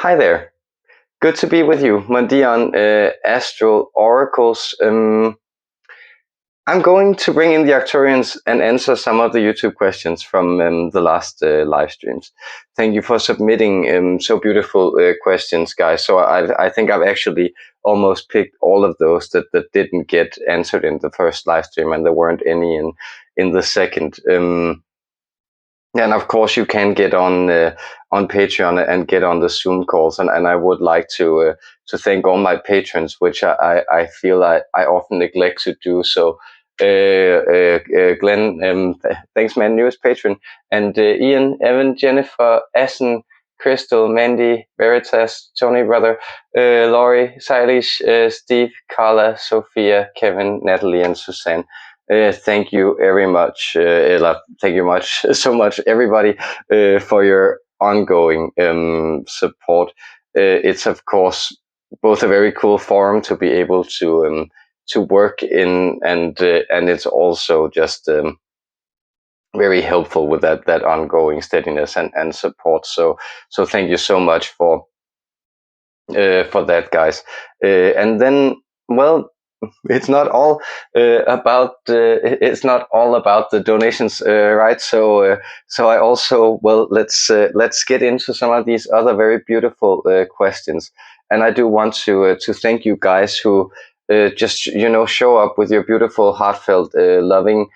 Hi there. Good to be with you, Mandion, Astral Oracles. I'm going to bring in the Arcturians and answer some of the YouTube questions from the last live streams. Thank you for submitting so beautiful questions, guys. So I think I've actually almost picked all of those that didn't get answered in the first live stream, and there weren't any in the second. And of course, you can get on Patreon and get on the Zoom calls. And I would like to thank all my patrons, which I feel I often neglect to do. So, Glenn, thanks, man, newest patron, and Ian, Evan, Jennifer, Essen, Crystal, Mandy, Veritas, Tony, brother, Laurie, Silesh, Steve, Carla, Sophia, Kevin, Natalie, and Suzanne. Thank you very much, Ella. Thank you so much, everybody, for your ongoing support. It's of course both a very cool forum to be able to work in, and it's also just very helpful with that ongoing steadiness and support. So thank you so much for that, guys. And then, well, it's not all about the donations, right? So I also, well, let's get into some of these other very beautiful questions. And I do want to thank you guys who just show up with your beautiful, heartfelt, loving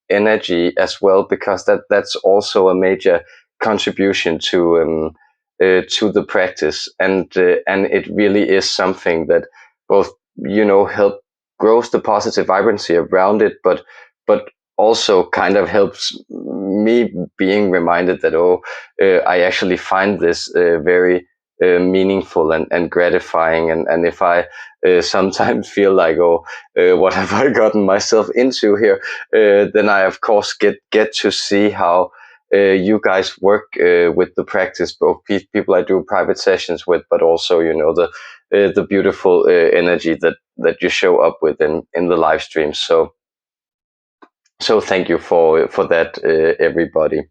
energy as well, because that's also a major contribution to the practice, and it really is something that both help grows the positive vibrancy around it, but also kind of helps me being reminded that I actually find this very meaningful and gratifying, and if I sometimes feel like what have I gotten myself into here, then I of course get to see how you guys work with the practice, both people I do private sessions with, but also the beautiful energy that you show up with in the live stream. So thank you for that, everybody.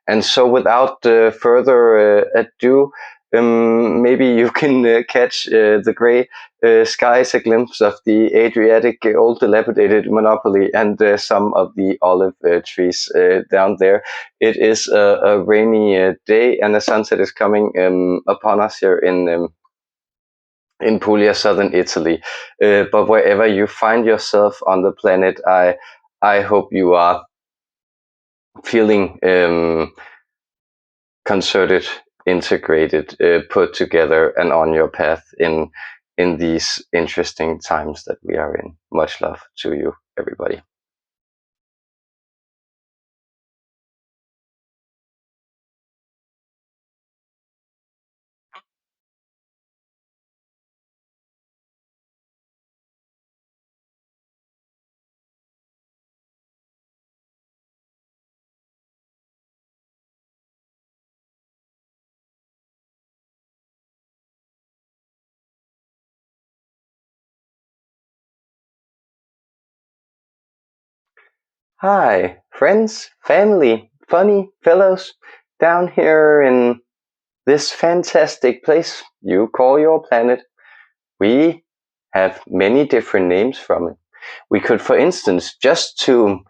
And so without further ado, maybe you can catch the gray skies, a glimpse of the Adriatic old dilapidated monopoly, and some of the olive trees down there. It is a rainy day, and the sunset is coming upon us here in Puglia, southern Italy. But wherever you find yourself on the planet, I hope you are feeling concerted, integrated, put together, and on your path in these interesting times that we are in. Much love to you, everybody. Hi, friends, family, funny fellows, down here in this fantastic place you call your planet. We have many different names from it. We could, for instance, just to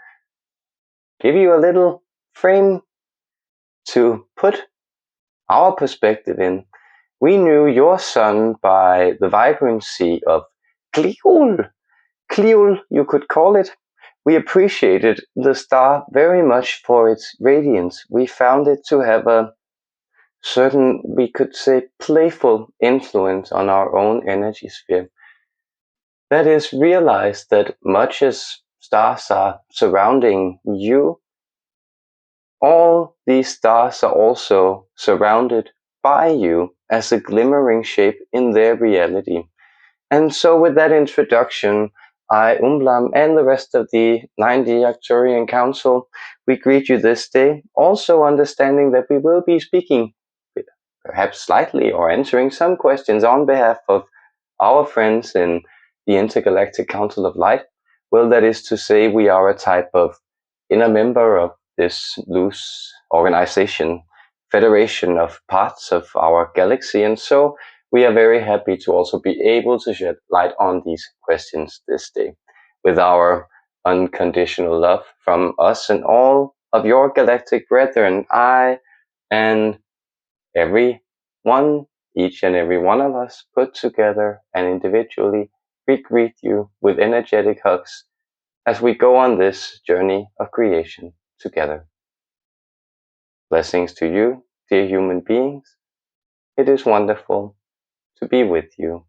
give you a little frame to put our perspective in, we knew your sun by the vibrancy of Gliul. Gliul, you could call it. We appreciated the star very much for its radiance. We found it to have a certain, we could say, playful influence on our own energy sphere. That is, realize that much as stars are surrounding you, all these stars are also surrounded by you as a glimmering shape in their reality. And so with that introduction, I, Umblam, and the rest of the 90 Arcturian Council, we greet you this day, also understanding that we will be speaking, perhaps slightly, or answering some questions on behalf of our friends in the Intergalactic Council of Light. Well, that is to say, we are a type of inner member of this loose organization federation of parts of our galaxy, and so we are very happy to also be able to shed light on these questions this day with our unconditional love from us and all of your galactic brethren. I and everyone, each and every one of us put together and individually, we greet you with energetic hugs as we go on this journey of creation together. Blessings to you, dear human beings. It is wonderful to be with you.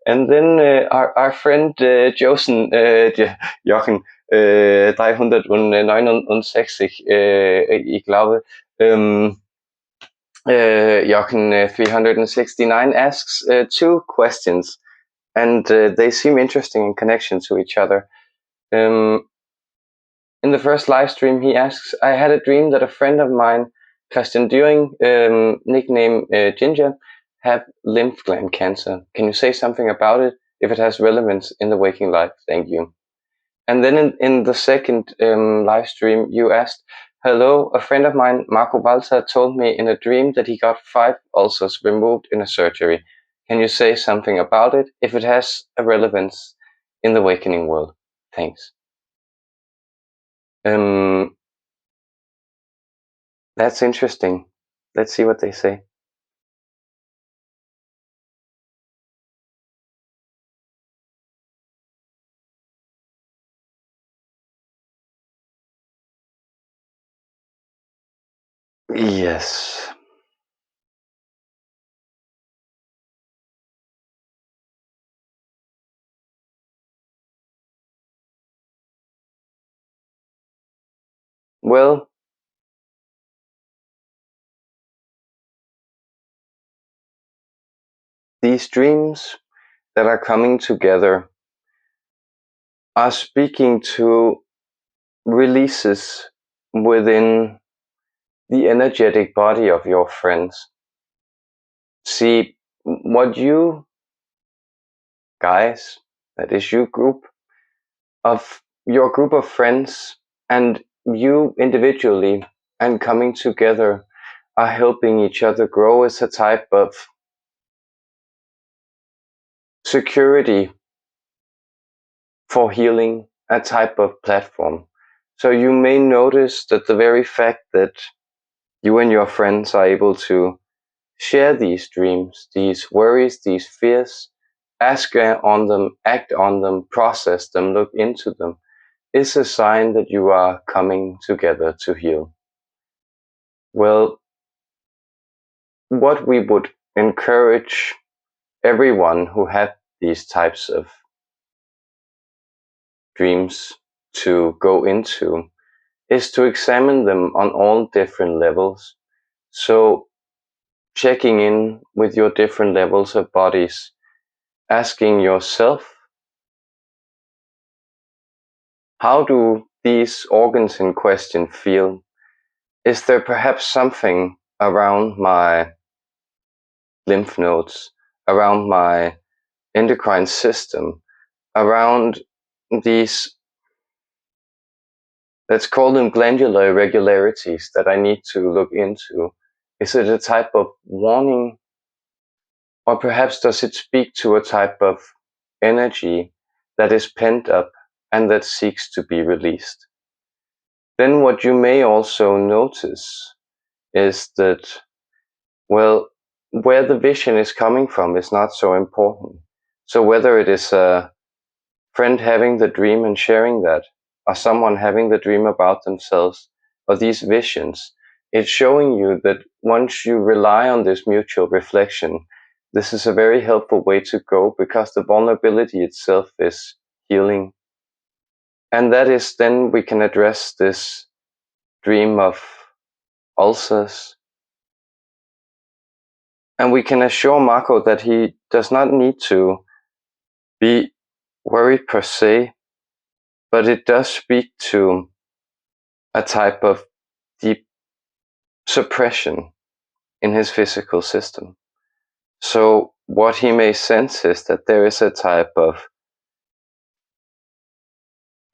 And then our friend Josen, Jochen, 369, ich glaube, Jochen 369 asks two questions, and they seem interesting in connection to each other. In the first live stream, he asks, I had a dream that a friend of mine, Christian During, nickname Ginger, had lymph gland cancer. Can you say something about it, if it has relevance in the waking life? Thank you. And then in the second live stream, you asked, hello, a friend of mine, Marco Walter, told me in a dream that he got 5 ulcers removed in a surgery. Can you say something about it, if it has a relevance in the awakening world? Thanks. That's interesting. Let's see what they say. Yes. Well, these dreams that are coming together are speaking to releases within the energetic body of your friends. See, what you guys, that is your group of friends, and you individually and coming together are helping each other grow as a type of security for healing, a type of platform. So you may notice that the very fact that you and your friends are able to share these dreams, these worries, these fears, ask on them, act on them, process them, look into them, is a sign that you are coming together to heal. Well, what we would encourage everyone who had these types of dreams to go into is to examine them on all different levels. So checking in with your different levels of bodies, asking yourself, how do these organs in question feel? Is there perhaps something around my lymph nodes, around my endocrine system, around these, let's call them glandular irregularities, that I need to look into? Is it a type of warning? Or perhaps does it speak to a type of energy that is pent up and that seeks to be released? Then what you may also notice is that, well, where the vision is coming from is not so important. So whether it is a friend having the dream and sharing that, or someone having the dream about themselves, or these visions, it's showing you that once you rely on this mutual reflection, this is a very helpful way to go, because the vulnerability itself is healing. And that is, then we can address this dream of ulcers. And we can assure Marco that he does not need to be worried per se, but it does speak to a type of deep suppression in his physical system. So what he may sense is that there is a type of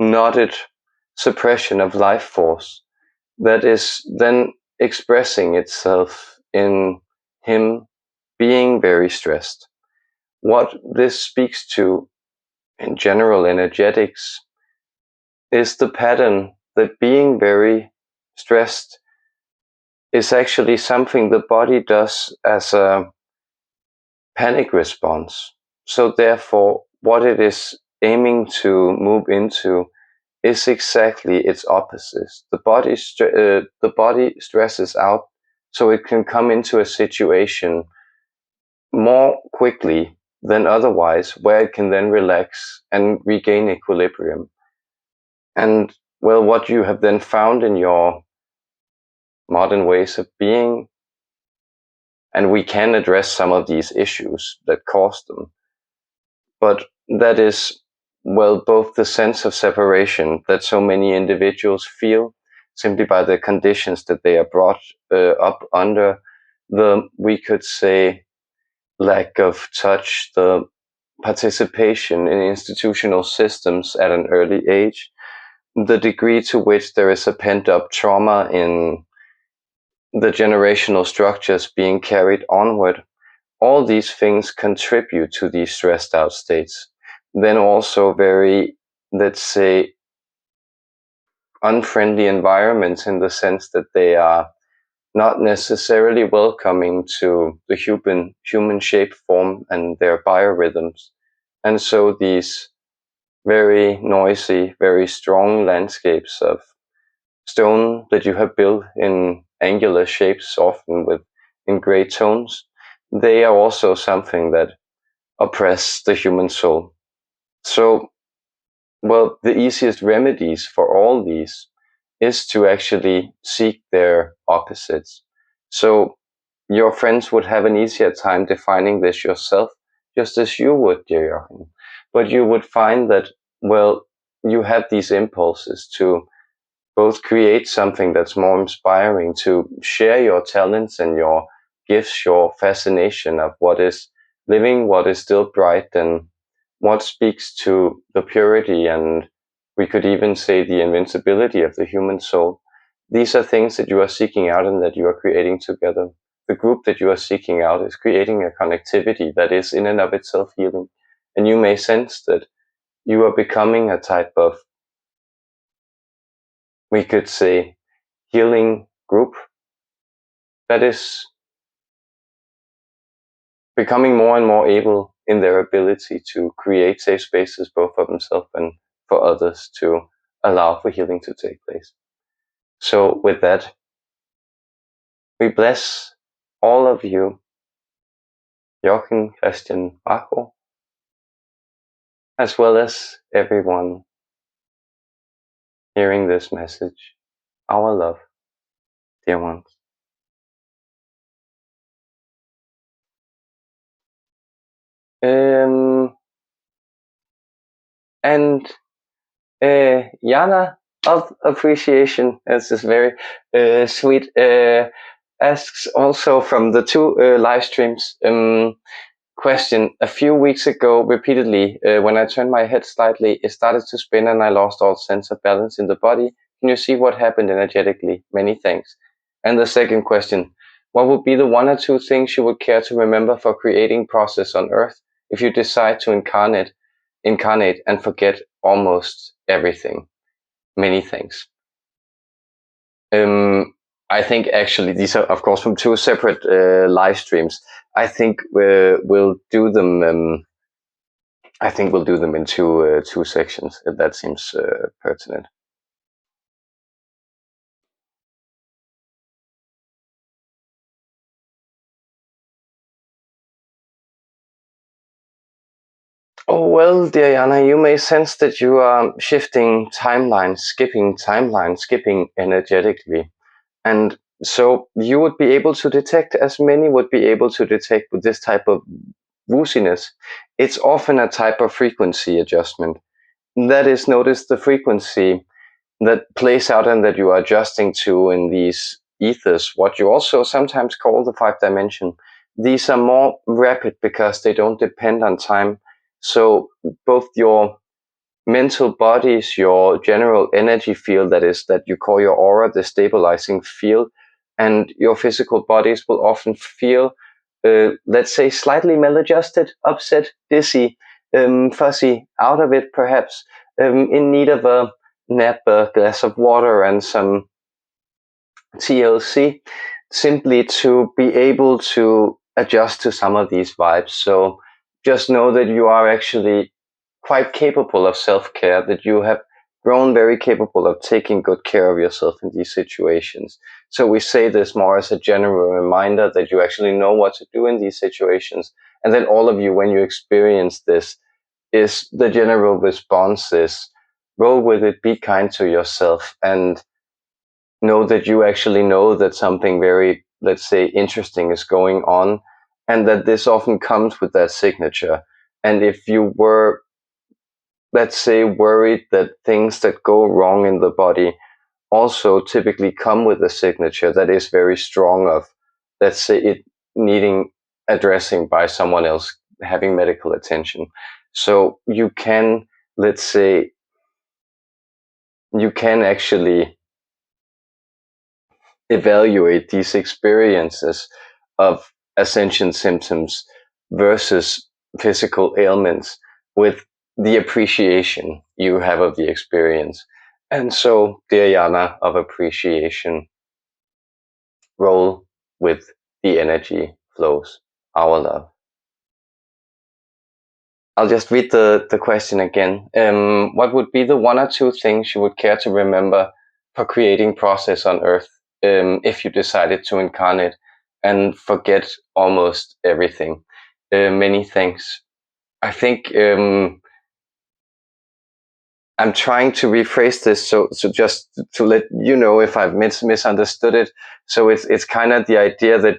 knotted suppression of life force that is then expressing itself in him being very stressed. What this speaks to in general energetics is the pattern that being very stressed is actually something the body does as a panic response. So therefore, what it is aiming to move into is exactly its opposite. The body stresses out so it can come into a situation more quickly than otherwise, where it can then relax and regain equilibrium. And well, what you have then found in your modern ways of being, and we can address some of these issues that cause them, but that is, well, both the sense of separation that so many individuals feel simply by the conditions that they are brought up under, the, we could say, lack of touch, the participation in institutional systems at an early age, the degree to which there is a pent-up trauma in the generational structures being carried onward, all these things contribute to these stressed out states. Then also very, let's say, unfriendly environments in the sense that they are not necessarily welcoming to the human shape form and their biorhythms. And so these very noisy, very strong landscapes of stone that you have built in angular shapes, often with in gray tones, they are also something that oppress the human soul. So, well, the easiest remedies for all these is to actually seek their opposites. So your friends would have an easier time defining this yourself, just as you would, dear Jochen. But you would find that, well, you have these impulses to both create something that's more inspiring, to share your talents and your gifts, your fascination of what is living, what is still bright, and what speaks to the purity and we could even say the invincibility of the human soul. These are things that you are seeking out and that you are creating together. The group that you are seeking out is creating a connectivity that is in and of itself healing. And you may sense that you are becoming a type of, we could say, healing group that is becoming more and more able in their ability to create safe spaces both for themselves and for others to allow for healing to take place. So with that, we bless all of you, Jochen, Christian, Marco, as well as everyone hearing this message. Our love, dear ones. And Jana of appreciation, this is very sweet, asks also from the two live streams, question. A few weeks ago, repeatedly, when I turned my head slightly, it started to spin and I lost all sense of balance in the body. Can you see what happened energetically? Many thanks. And the second question, what would be the one or two things you would care to remember for creating process on Earth if you decide to incarnate and forget almost everything? Many thanks. I think actually these are, of course, from two separate live streams. I think we'll do them. I think we'll do them in two sections. If that seems pertinent. Oh well, dear Jana, you may sense that you are shifting timelines, skipping energetically, and so you would be able to detect, as many would be able to detect with this type of wooziness. It's often a type of frequency adjustment. That is, notice the frequency that plays out and that you are adjusting to in these ethers, what you also sometimes call the 5th dimension. These are more rapid because they don't depend on time. So both your mental bodies, your general energy field, that you call your aura, the stabilizing field, and your physical bodies will often feel, let's say, slightly maladjusted, upset, dizzy, fuzzy, out of it perhaps, in need of a nap, a glass of water, and some TLC, simply to be able to adjust to some of these vibes. So just know that you are actually quite capable of self-care, that you have grown very capable of taking good care of yourself in these situations. So we say this more as a general reminder that you actually know what to do in these situations, and that all of you, when you experience this, is the general response is roll with it, be kind to yourself, and know that you actually know that something very, let's say, interesting is going on, and that this often comes with that signature. And if you were, let's say, worried that things that go wrong in the body also typically come with a signature that is very strong of, let's say, it needing addressing by someone else, having medical attention. So you can, let's say, you can actually evaluate these experiences of ascension symptoms versus physical ailments with the appreciation you have of the experience. And so, dear Yana, of appreciation, roll with the energy flows. Our love. I'll just read the question again. What would be the one or two things you would care to remember for creating process on Earth, if you decided to incarnate and forget almost everything? Many thanks. I think I'm trying to rephrase this so just to let you know if I've misunderstood it. So it's kind of the idea that,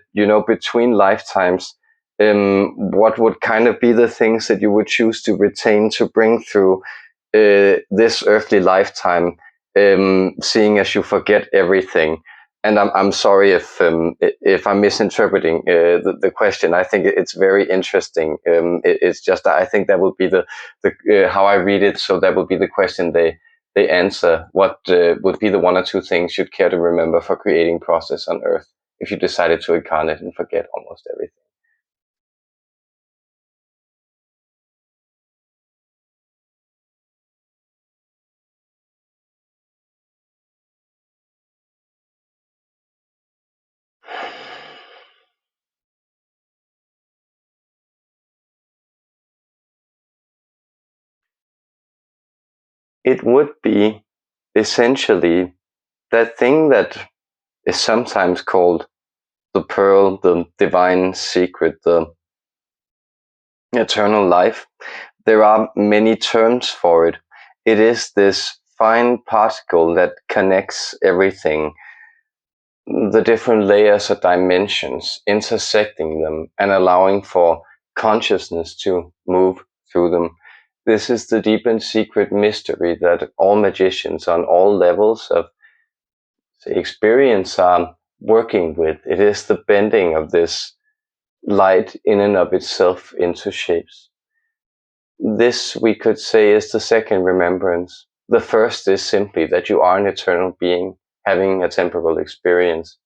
between lifetimes, what would kind of be the things that you would choose to retain to bring through this earthly lifetime, seeing as you forget everything. And I'm sorry if I'm misinterpreting the question. I think it's very interesting. It's just I think that would be the how I read it. So that would be the question they answer. What would be the one or two things you'd care to remember for creating process on Earth if you decided to incarnate and forget almost everything? It would be essentially that thing that is sometimes called the pearl, the divine secret, the eternal life. There are many terms for it. It is this fine particle that connects everything, the different layers or dimensions, intersecting them and allowing for consciousness to move through them. This is the deep and secret mystery that all magicians on all levels of experience are working with. It is the bending of this light in and of itself into shapes. This, we could say, is the second remembrance. The first is simply that you are an eternal being having a temporal experience.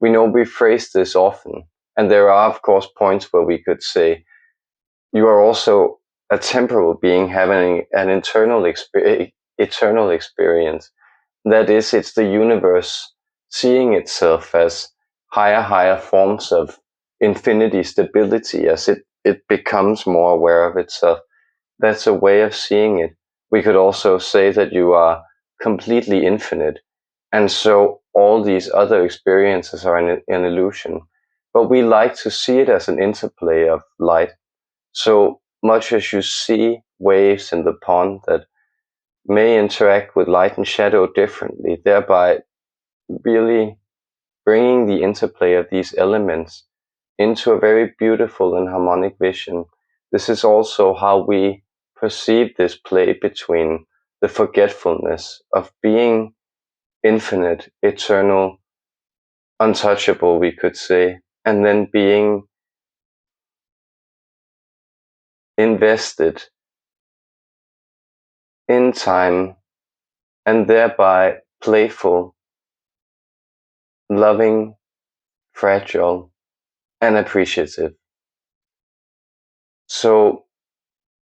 We know we phrase this often, and there are, of course, points where we could say you are also a temporal being having an eternal experience. That is, it's the universe seeing itself as higher forms of infinity stability as it becomes more aware of itself. That's a way of seeing it. We could also say that you are completely infinite, and so all these other experiences are an illusion. But we like to see it as an interplay of light. So much as you see waves in the pond that may interact with light and shadow differently, thereby really bringing the interplay of these elements into a very beautiful and harmonic vision. This is also how we perceive this play between the forgetfulness of being infinite, eternal, untouchable, we could say, and then being invested in time, and thereby playful, loving, fragile, and appreciative. So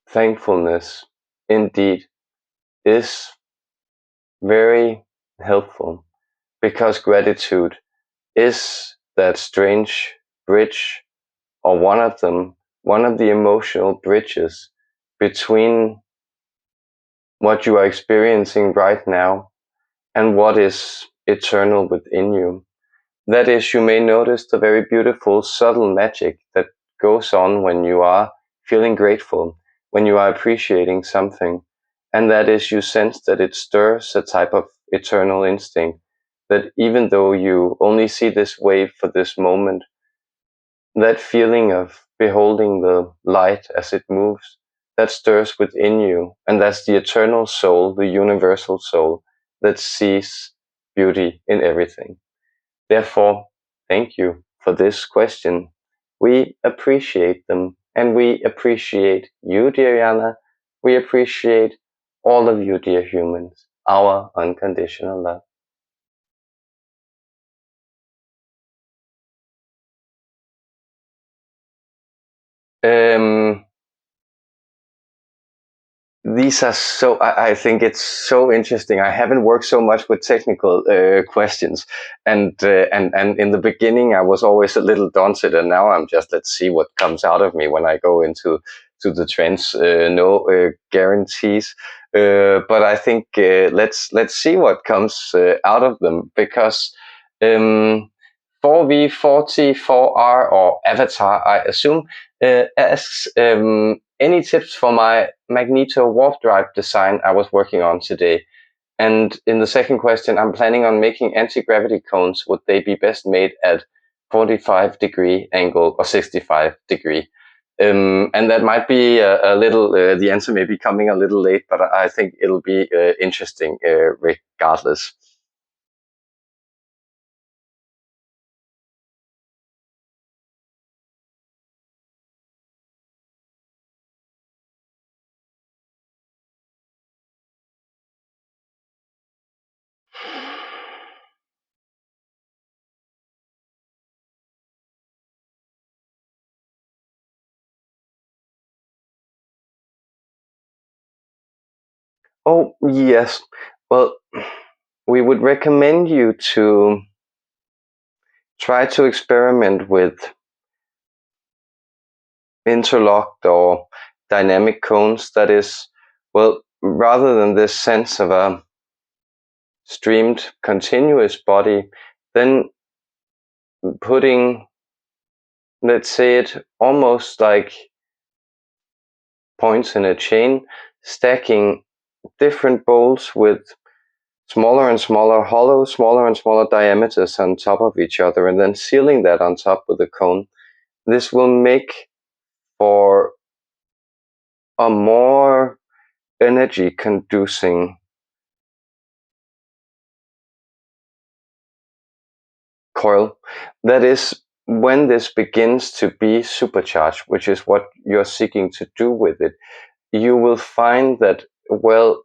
thankfulness indeed is very helpful, because gratitude is that strange bridge, or one of them, one of the emotional bridges between what you are experiencing right now and what is eternal within you. That is, you may notice the very beautiful, subtle magic that goes on when you are feeling grateful, when you are appreciating something. And that is, you sense that it stirs a type of eternal instinct, that even though you only see this wave for this moment, that feeling of beholding the light as it moves, that stirs within you. And that's the eternal soul, the universal soul, that sees beauty in everything. Therefore, thank you for this question. We appreciate them, and we appreciate you, dear Yana. We appreciate all of you, dear humans, our unconditional love. Um, These are so, I think it's so interesting. I haven't worked so much with technical questions, and in the beginning I was always a little daunted, and now I'm just, let's see what comes out of me when I go into the trance. No guarantees, but I think let's see what comes out of them, because 4V44R, or Avatar, I assume, asks any tips for my magneto warp drive design I was working on today. And in the second question, I'm planning on making anti-gravity cones. Would they be best made at 45-degree angle or 65-degree? And that might be a little, the answer may be coming a little late, but I think it'll be interesting regardless. Oh, yes. Well, we would recommend you to try to experiment with interlocked or dynamic cones. That is, well, rather than this sense of a streamed continuous body, then putting, let's say it almost like points in a chain, stacking different bowls with smaller and smaller hollows, smaller and smaller diameters on top of each other, and then sealing that on top with a cone. This will make for a more energy conducing coil. That is, when this begins to be supercharged, which is what you're seeking to do with it, you will find that, well,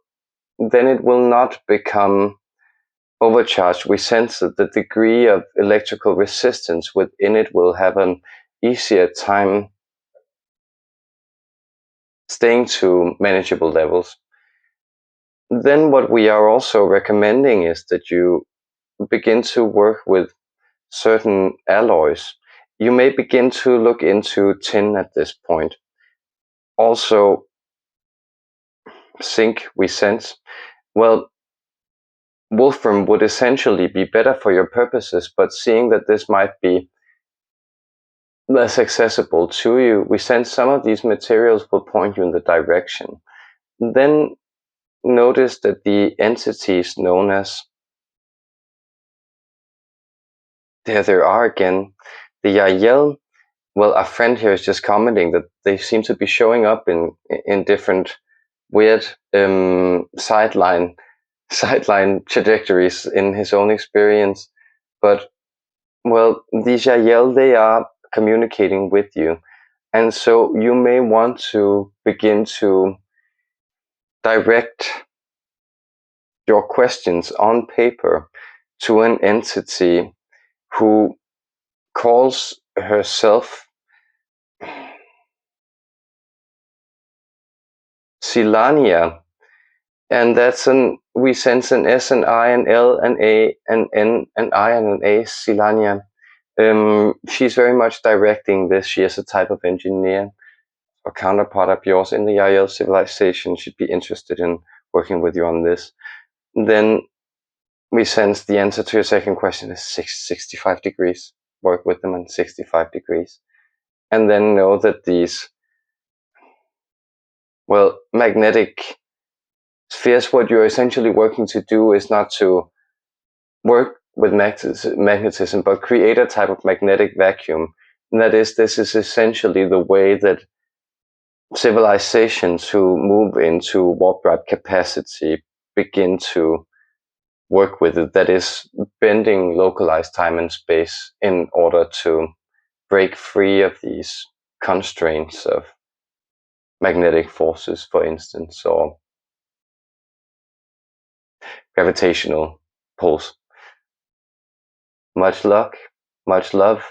then it will not become overcharged. We sense that the degree of electrical resistance within it will have an easier time staying to manageable levels. Then what we are also recommending is that you begin to work with certain alloys. You may begin to look into tin at this point. Also, zinc, we sense. Well, wolfram would essentially be better for your purposes, but seeing that this might be less accessible to you, we sense some of these materials will point you in the direction. Then notice that the entities known as, there are again, the Yael. Well, a friend here is just commenting that they seem to be showing up in different weird sideline trajectories in his own experience. But, well, these Yael, they are communicating with you. And so you may want to begin to direct your questions on paper to an entity who calls herself Silania, and we sense an S, an I, an L, an A, an N, an I, and an A, Silania. She's very much directing this. She is a type of engineer. A counterpart of yours in the IL civilization should be interested in working with you on this. Then we sense the answer to your second question is 65 degrees. Work with them on 65 degrees. And then know that these, magnetic spheres, what you're essentially working to do is not to work with magnetism, but create a type of magnetic vacuum. And that is, this is essentially the way that civilizations who move into warp drive capacity begin to work with it. That is, bending localized time and space in order to break free of these constraints of magnetic forces, for instance, or gravitational pulls. Much luck, much love,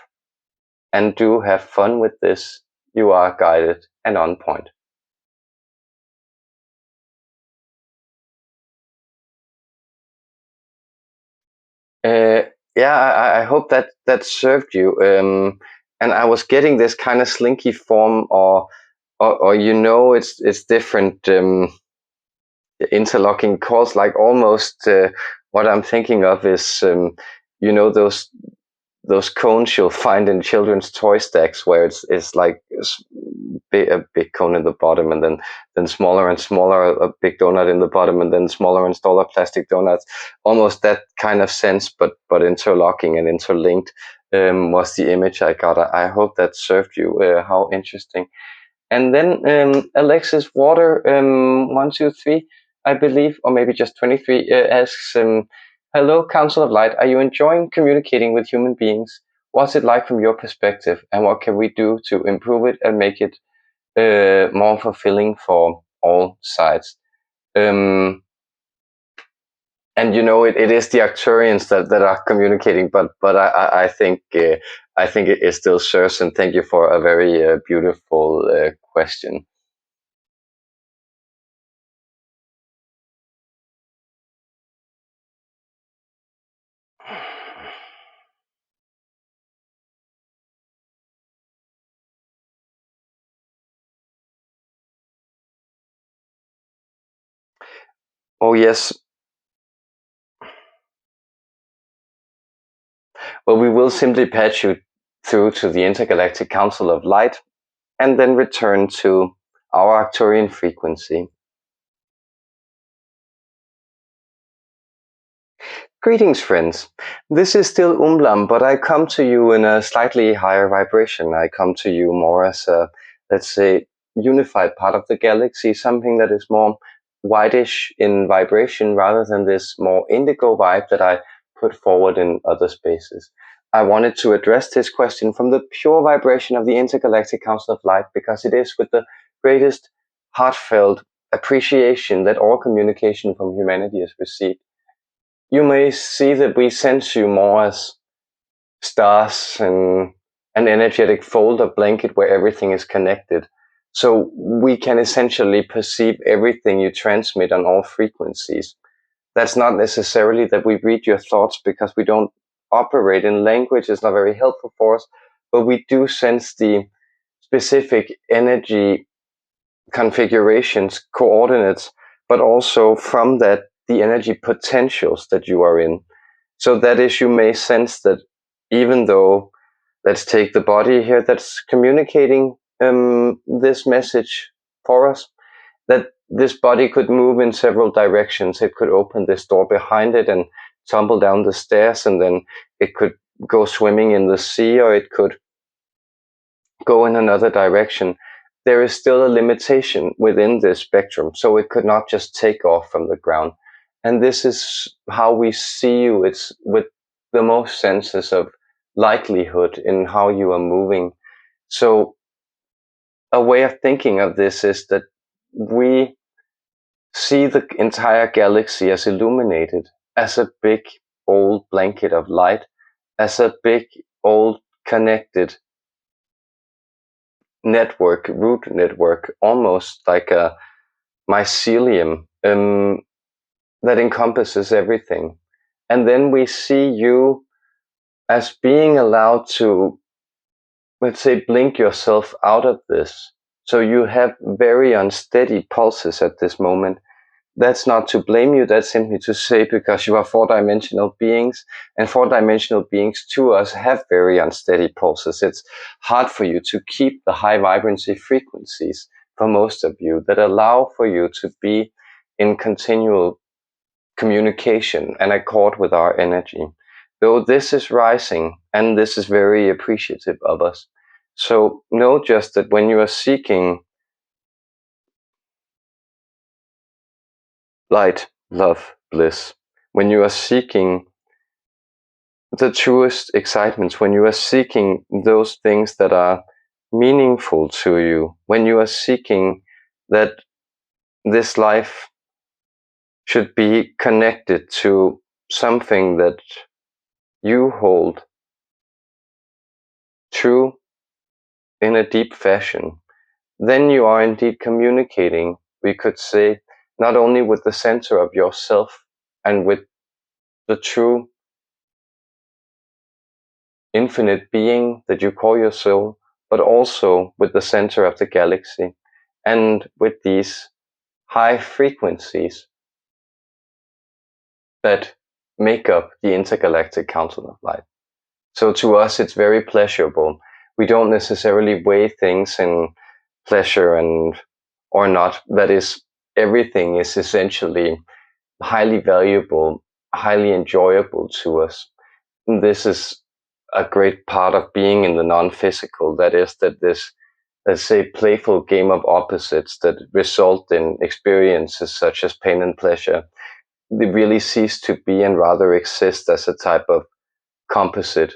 and do have fun with this. You are guided and on point. I hope that served you. And I was getting this kind of slinky form, or it's different interlocking calls. Like almost what I'm thinking of is those cones you'll find in children's toy stacks, where it's like a big cone in the bottom, and then smaller and smaller, a big donut in the bottom, and then smaller and smaller plastic donuts. Almost that kind of sense, but interlocking and interlinked, was the image I got. I hope that served you. How interesting. And then Alexis Water 123, I believe, or maybe just 23, asks, hello, Council of Light. Are you enjoying communicating with human beings? What's it like from your perspective, and what can we do to improve it and make it more fulfilling for all sides? And it is the Arcturians that are communicating, but I think it still serves. And thank you for a very beautiful question. Oh yes. Well, we will simply patch you through to the Intergalactic Council of Light, and then return to our Arcturian frequency. Greetings, friends. This is still Umblam, but I come to you in a slightly higher vibration. I come to you more as a, let's say, unified part of the galaxy, something that is more whitish in vibration rather than this more indigo vibe that I put forward in other spaces. I wanted to address this question from the pure vibration of the Intergalactic Council of Light, because it is with the greatest heartfelt appreciation that all communication from humanity is received. You may see that we sense you more as stars and an energetic fold or blanket where everything is connected. So we can essentially perceive everything you transmit on all frequencies. That's not necessarily that we read your thoughts, because we don't operate in language. It's not very helpful for us, but we do sense the specific energy configurations, coordinates, but also from that, the energy potentials that you are in. So that is, you may sense that even though, let's take the body here that's communicating this message for us, that this body could move in several directions. It could open this door behind it and tumble down the stairs, and then it could go swimming in the sea, or it could go in another direction. There is still a limitation within this spectrum, so it could not just take off from the ground. And this is how we see you. It's with the most senses of likelihood in how you are moving. So a way of thinking of this is that we see the entire galaxy as illuminated, as a big old blanket of light, as a big old connected network, root network, almost like a mycelium that encompasses everything. And then we see you as being allowed to, let's say, blink yourself out of this. So you have very unsteady pulses at this moment. That's not to blame you, that's simply to say because you are four-dimensional beings, and four-dimensional beings to us have very unsteady pulses. It's hard for you to keep the high vibrancy frequencies for most of you that allow for you to be in continual communication and accord with our energy. Though this is rising, and this is very appreciative of us. So know just that when you are seeking light, love, bliss, when you are seeking the truest excitements, when you are seeking those things that are meaningful to you, when you are seeking that this life should be connected to something that you hold true in a deep fashion, then you are indeed communicating, we could say, not only with the center of yourself and with the true infinite being that you call your soul, but also with the center of the galaxy and with these high frequencies that make up the intergalactic council of light. So to us, it's very pleasurable. We don't necessarily weigh things in pleasure and or not. That is, everything is essentially highly valuable, highly enjoyable to us. This is a great part of being in the non-physical. That is, that this, let's say, playful game of opposites that result in experiences such as pain and pleasure, they really cease to be and rather exist as a type of composite.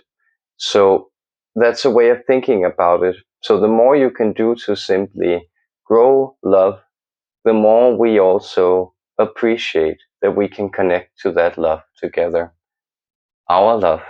So that's a way of thinking about it. So the more you can do to simply grow love, the more we also appreciate that we can connect to that love together. Our love.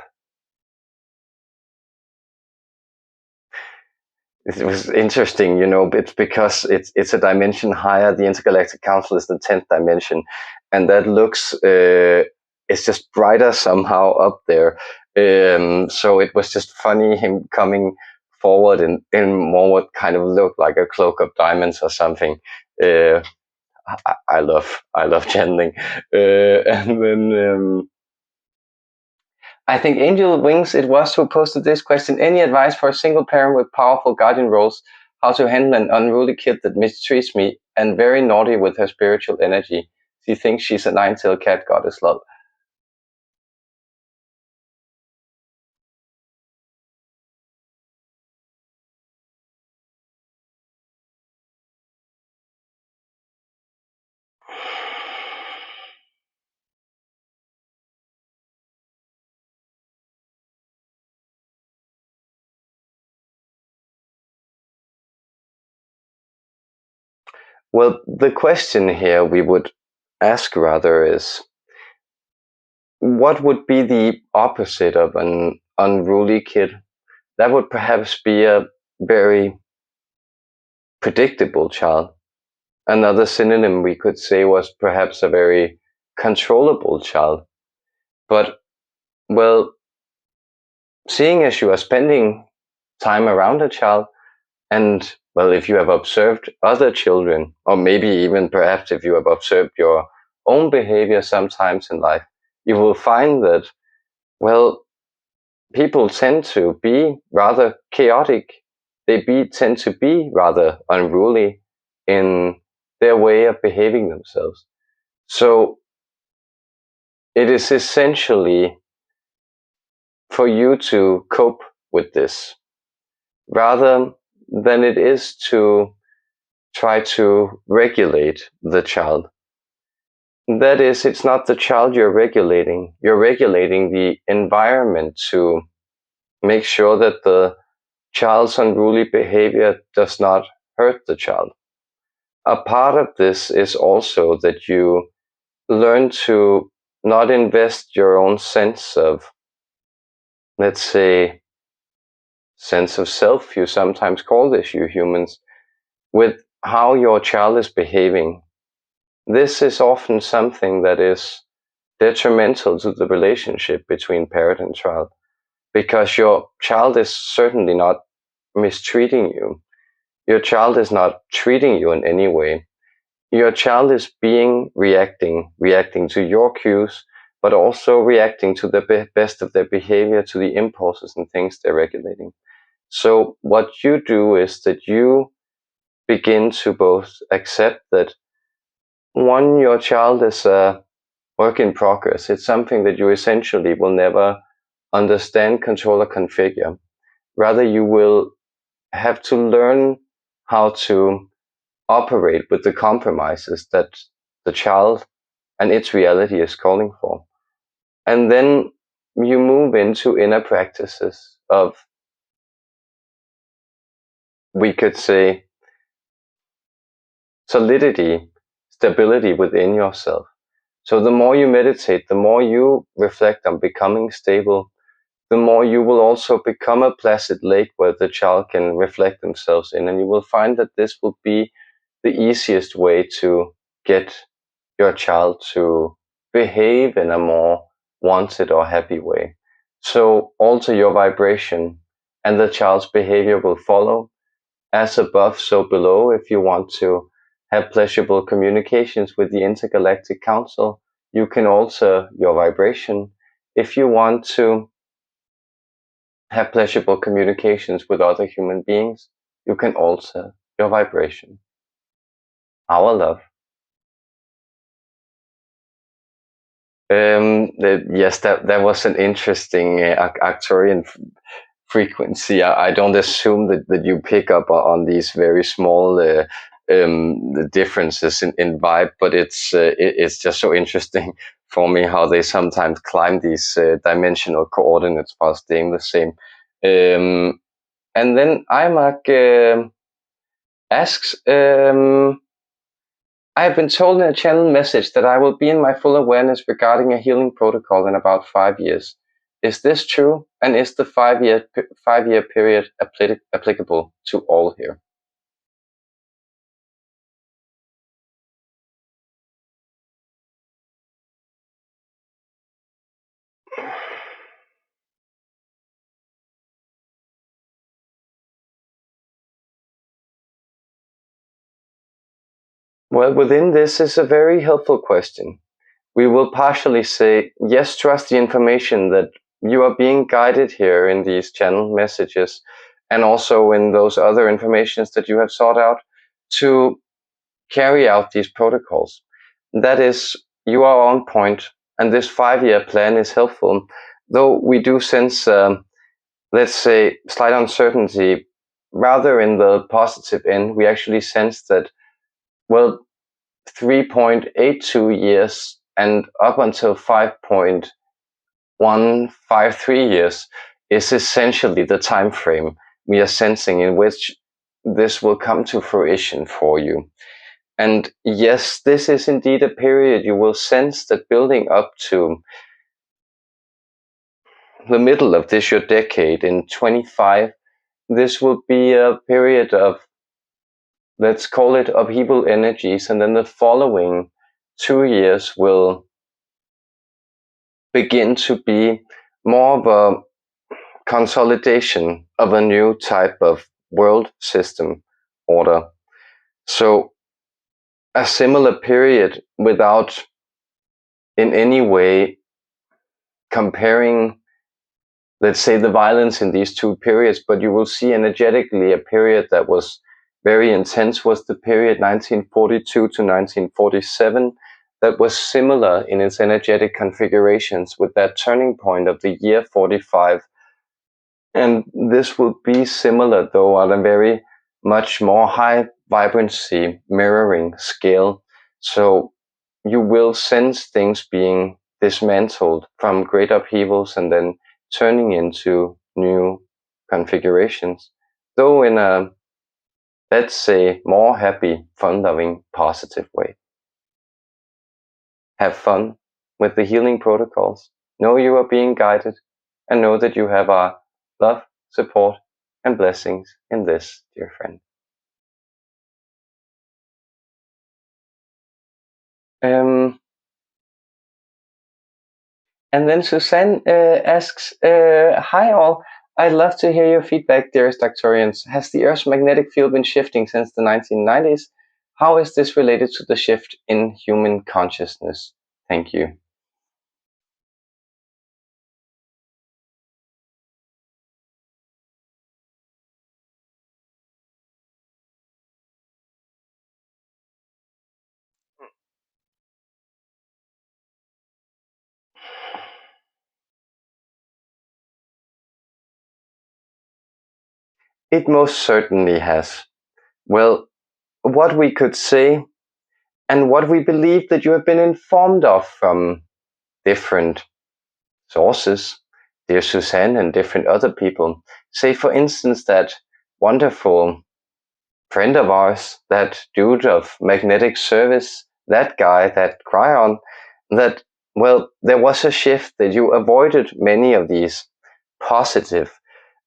It was interesting, it's because it's a dimension higher. The Intergalactic Council is the 10th dimension, and that looks it's just brighter somehow up there. So it was just funny him coming forward in more what kind of looked like a cloak of diamonds or something. Uh, I love channeling, and then. I think Angel Wings, it was who posted this question. Any advice for a single parent with powerful guardian roles? How to handle an unruly kid that mistreats me and very naughty with her spiritual energy? She thinks she's a nine-tailed cat goddess, lol. Well, the question here we would ask rather is, what would be the opposite of an unruly kid? That would perhaps be a very predictable child. Another synonym we could say was perhaps a very controllable child. But, well, seeing as you are spending time around a child, and, well, if you have observed other children, or maybe even perhaps if you have observed your own behavior sometimes in life, you will find that, well, people tend to be rather chaotic. Tend to be rather unruly in their way of behaving themselves. So it is essentially for you to cope with this rather than it is to try to regulate the child. That is, it's not the child you're regulating the environment to make sure that the child's unruly behavior does not hurt the child. a part of this is also that you learn to not invest your own sense of, let's say, sense of self, you sometimes call this, you humans, with how your child is behaving. This is often something that is detrimental to the relationship between parent and child, because your child is certainly not mistreating you. Your child is not treating you in any way. Your child is reacting to your cues, but also reacting to the best of their behavior, to the impulses and things they're regulating. So what you do is that you begin to both accept that, one, your child is a work in progress. It's something that you essentially will never understand, control, or configure. Rather, you will have to learn how to operate with the compromises that the child and its reality is calling for. And then you move into inner practices of, we could say, solidity, stability within yourself. So the more you meditate, the more you reflect on becoming stable, the more you will also become a placid lake where the child can reflect themselves in. And you will find that this will be the easiest way to get your child to behave in a more wanted or happy way. So alter your vibration and the child's behavior will follow. As above, so below. If you want to have pleasurable communications with the Intergalactic Council, you can alter your vibration. If you want to have pleasurable communications with other human beings, you can alter your vibration. Our love. Yes, that was an interesting Arcturian frequency. I don't assume that you pick up on these very small the differences in vibe, but it's just so interesting for me how they sometimes climb these dimensional coordinates while staying the same. And then Imak asks, I have been told in a channel message that I will be in my full awareness regarding a healing protocol in about 5 years. Is this true? And is the 5-year period applicable to all here? Well, within this is a very helpful question. We will partially say, yes, trust the information that you are being guided here in these channel messages and also in those other informations that you have sought out to carry out these protocols. That is, you are on point, and this 5-year plan is helpful, though we do sense, let's say, slight uncertainty. Rather in the positive end, we actually sense that, well, 3.82 years and up until 5.153 years is essentially the time frame we are sensing in which this will come to fruition for you. And yes, this is indeed a period you will sense that building up to the middle of this your decade in 25, this will be a period of, let's call it, upheaval energies, and then the following 2 years will begin to be more of a consolidation of a new type of world system order. So a similar period without in any way comparing, let's say, the violence in these two periods, but you will see energetically a period that was very intense was the period 1942 to 1947, that was similar in its energetic configurations with that turning point of the year 45. And this will be similar, though, on a very much more high vibrancy mirroring scale. So you will sense things being dismantled from great upheavals and then turning into new configurations, though in a let's say, more happy, fun-loving, positive way. Have fun with the healing protocols. Know you are being guided, and know that you have our love, support, and blessings in this, dear friend. And then Suzanne asks, hi all, I'd love to hear your feedback, dearest Arcturians. Has the Earth's magnetic field been shifting since the 1990s? How is this related to the shift in human consciousness? Thank you. It most certainly has. Well, what we could say and what we believe that you have been informed of from different sources, dear Suzanne, and different other people, say, for instance, that wonderful friend of ours, that dude of magnetic service, that guy, that Cryon, that, well, there was a shift, that you avoided many of these positive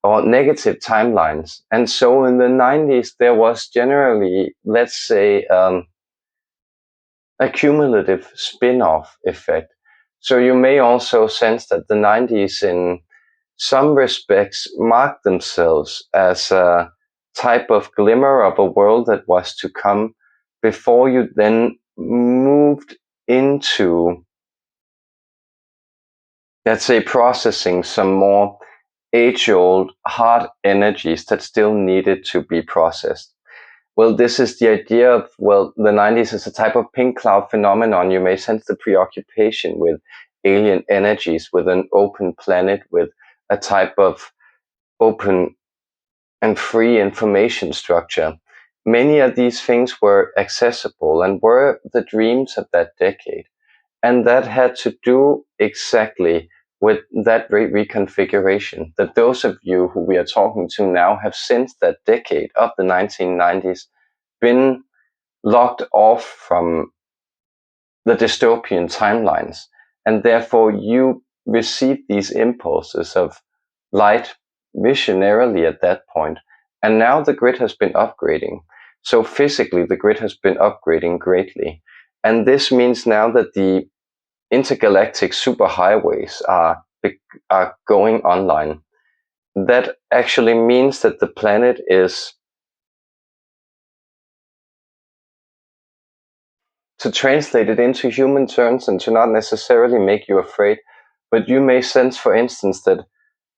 or negative timelines. And so in the 90s, there was generally, let's say, a cumulative spin-off effect. So you may also sense that the 90s in some respects marked themselves as a type of glimmer of a world that was to come before you then moved into, let's say, processing some more age-old hard energies that still needed to be processed. Well, this is the idea of, well, the 90s is a type of pink cloud phenomenon. You may sense the preoccupation with alien energies, with an open planet, with a type of open and free information structure. Many of these things were accessible and were the dreams of that decade. And that had to do exactly with that reconfiguration, that those of you who we are talking to now have since that decade of the 1990s been locked off from the dystopian timelines, and therefore you receive these impulses of light visionarily at that point. And now the grid has been upgrading. So physically, the grid has been upgrading greatly. And this means now that the intergalactic superhighways are going online. That actually means that the planet is, to translate it into human terms and to not necessarily make you afraid, but you may sense, for instance, that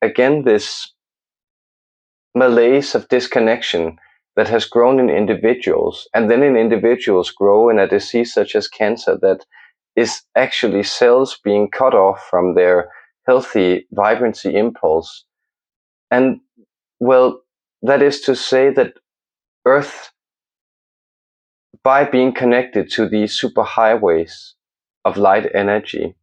again, this malaise of disconnection that has grown in individuals, and then in individuals grow in a disease such as cancer that is actually cells being cut off from their healthy vibrancy impulse. And, well, that is to say that Earth, by being connected to these superhighways of light energy,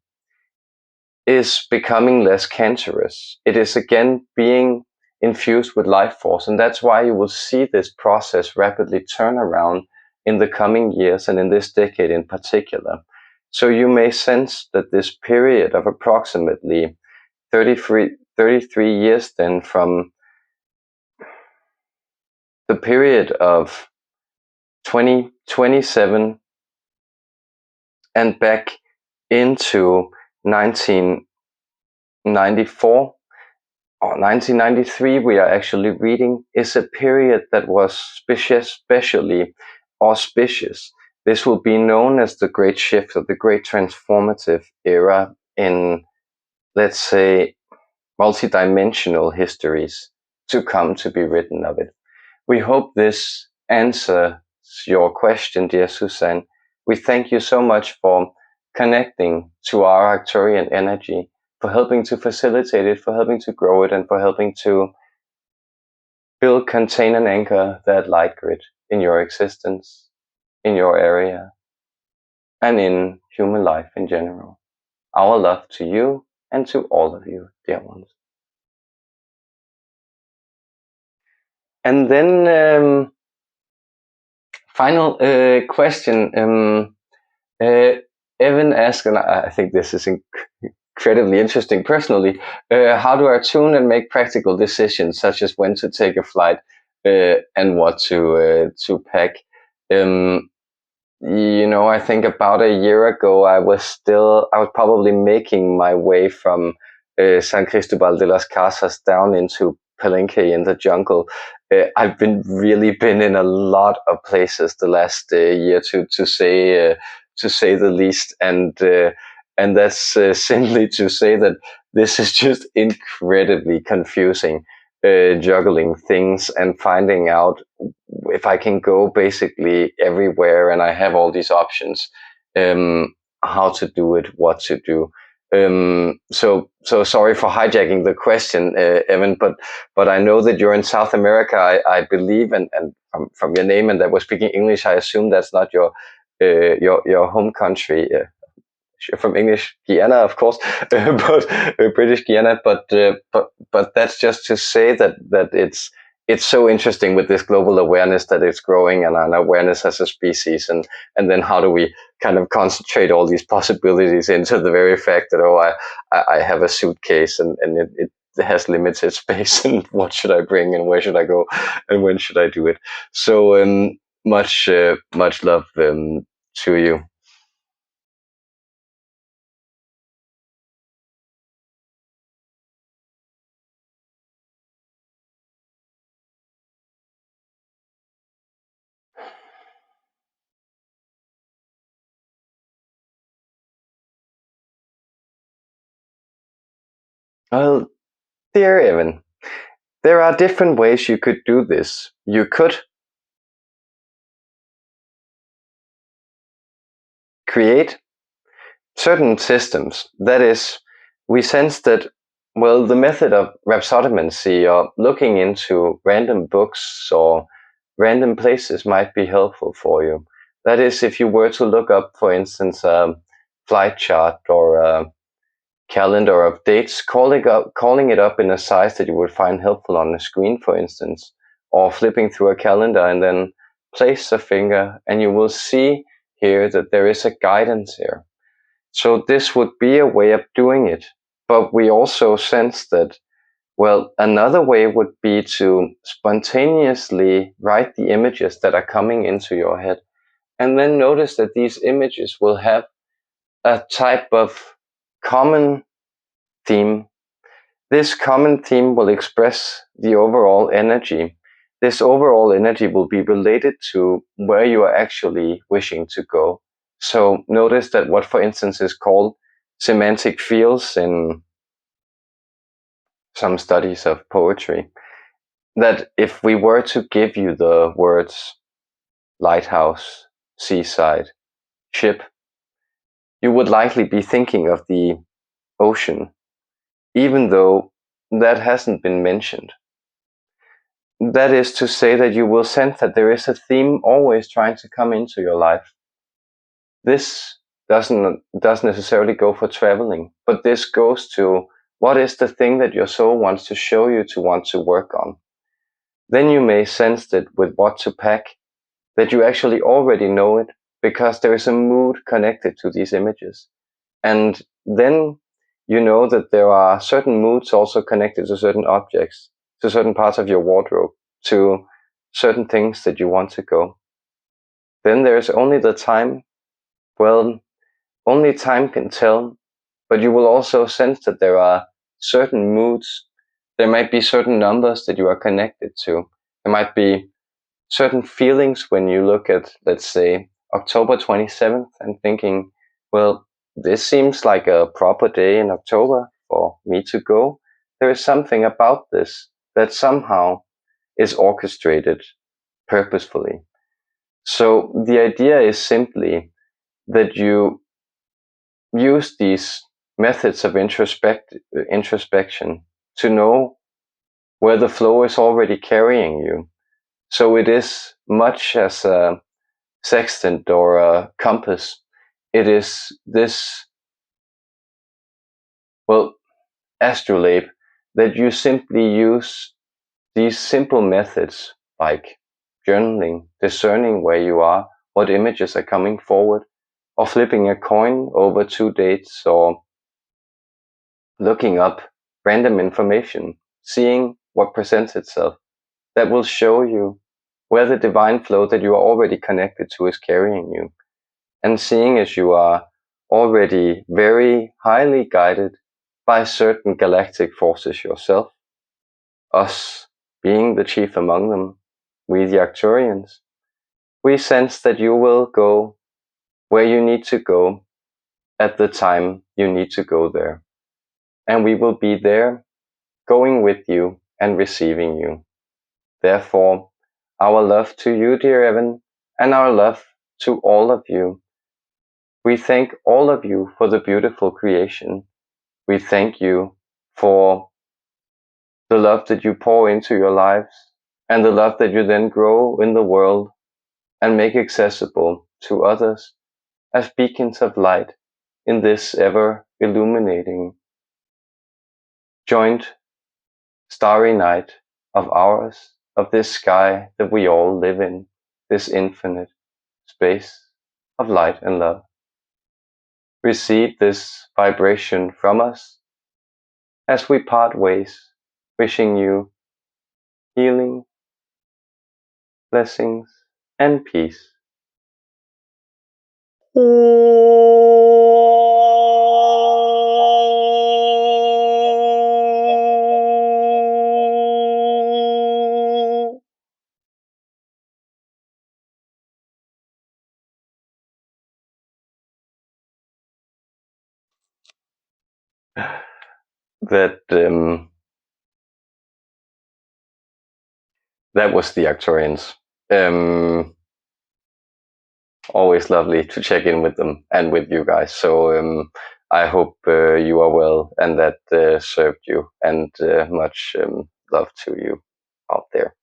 is becoming less cancerous. It is again being infused with life force. And that's why you will see this process rapidly turn around in the coming years and in this decade in particular. So you may sense that this period of approximately 33 years then from the period of 2027 and back into 1994 or 1993, we are actually reading, is a period that was especially auspicious. This will be known as the Great Shift, or the Great Transformative Era in, let's say, multidimensional histories to come to be written of it. We hope this answers your question, dear Suzanne. We thank you so much for connecting to our Arcturian energy, for helping to facilitate it, for helping to grow it, and for helping to build, contain, and anchor that light grid in your existence, in your area, and in human life in general. Our love to you and to all of you, dear ones. And then Final question. Evan asked, and I think this is incredibly interesting personally, how do I tune and make practical decisions, such as when to take a flight and what to pack? I think about a year ago, I was probably making my way from San Cristobal de las Casas down into Palenque in the jungle. I've really been in a lot of places the last year to say the least, and that's simply to say that this is just incredibly confusing, juggling things and finding out if I can go basically everywhere and I have all these options, how to do it, what to do. So sorry for hijacking the question, Evan, but I know that you're in South America, I believe, and from your name and that we're speaking English, I assume that's not your home country. From English Guyana, of course, but British Guyana. But that's just to say that it's so interesting with this global awareness that it's growing, and an awareness as a species, and then how do we kind of concentrate all these possibilities into the very fact that I have a suitcase and it has limited space, and what should I bring and where should I go and when should I do it? So much love to you. Well, dear Evan, there are different ways you could do this. You could create certain systems. That is, we sense that, well, the method of rhapsodomancy or looking into random books or random places might be helpful for you. That is, if you were to look up, for instance, a flight chart or a calendar of dates, calling it up in a size that you would find helpful on the screen, for instance, or flipping through a calendar and then place a finger, and you will see here that there is a guidance here. So this would be a way of doing it. But we also sense that, well, another way would be to spontaneously write the images that are coming into your head, and then notice that these images will have a type of common theme. This common theme will express the overall energy. This overall energy will be related to where you are actually wishing to go. So notice that what, for instance, is called semantic fields in some studies of poetry, that if we were to give you the words lighthouse, seaside, ship, you would likely be thinking of the ocean, even though that hasn't been mentioned. That is to say that you will sense that there is a theme always trying to come into your life. This doesn't necessarily go for traveling, but this goes to what is the thing that your soul wants to show you to want to work on. Then you may sense that with what to pack, that you actually already know it because there is a mood connected to these images. And then you know that there are certain moods also connected to certain objects, to certain parts of your wardrobe, to certain things that you want to go. Then there's only the time. Well, only time can tell, but you will also sense that there are certain moods. There might be certain numbers that you are connected to. There might be certain feelings when you look at, let's say, October 27th and thinking, well, this seems like a proper day in October for me to go. There is something about this that somehow is orchestrated purposefully. So the idea is simply that you use these methods of introspection to know where the flow is already carrying you. So it is much as a sextant or a compass. It is this, well, astrolabe that you simply use these simple methods like journaling, discerning where you are, what images are coming forward, or flipping a coin over 2 dates, or looking up random information, seeing what presents itself, that will show you where the divine flow that you are already connected to is carrying you. And seeing as you are already very highly guided by certain galactic forces yourself, us being the chief among them, we the Arcturians, we sense that you will go where you need to go at the time you need to go there. And we will be there, going with you and receiving you. Therefore, our love to you, dear Evan, and our love to all of you. We thank all of you for the beautiful creation. We thank you for the love that you pour into your lives, and the love that you then grow in the world and make accessible to others as beacons of light in this ever illuminating, joint starry night of ours, of this sky that we all live in, this infinite space of light and love. Receive this vibration from us as we part ways, wishing you healing, blessings, and peace. That was the Arcturians. Always lovely to check in with them and with you guys. So I hope you are well and that served you, and much love to you out there.